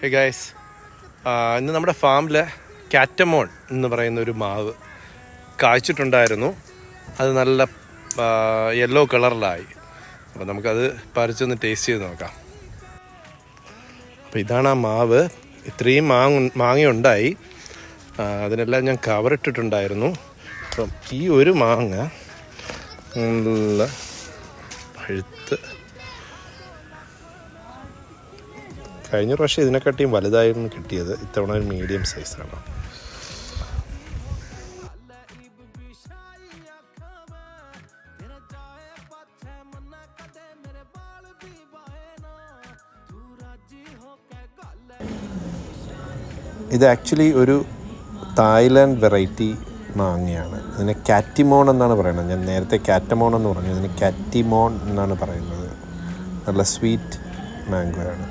Hey guys, ഇന്ന് നമ്മുടെ ഫാമിൽ കാറ്റമോൺ എന്ന് പറയുന്ന ഒരു മാവ് കായ്ച്ചിട്ടുണ്ടായിരുന്നു. അത് നല്ല യെല്ലോ കളറിലായി. അപ്പോൾ നമുക്കത് പറിച്ചൊന്ന് ടേസ്റ്റ് ചെയ്ത് നോക്കാം. അപ്പോൾ ഇതാണ് ആ മാവ്. ഇത്രയും മാങ്ങയുണ്ടായി. അതിനെല്ലാം ഞാൻ കവറിട്ടിട്ടുണ്ടായിരുന്നു. അപ്പം ഈ ഒരു മാങ്ങ നല്ല പഴുത്ത്, കഴിഞ്ഞ പ്രാവശ്യം ഇതിനെക്കാട്ടിയും വലുതായിരുന്നു കിട്ടിയത്. ഇത്തവണ ഒരു മീഡിയം സൈസാണ്. ഇത് ആക്ച്വലി ഒരു തായ്ലാൻഡ് വെറൈറ്റി മാങ്ങയാണ്. ഇതിനെ കാറ്റിമോൺ എന്നാണ് പറയുന്നത്. ഞാൻ നേരത്തെ കാറ്റമോൺ എന്ന് പറഞ്ഞു. ഇതിന് കാറ്റിമോൺ എന്നാണ് പറയുന്നത്. നല്ല സ്വീറ്റ് മാംഗോയാണ്.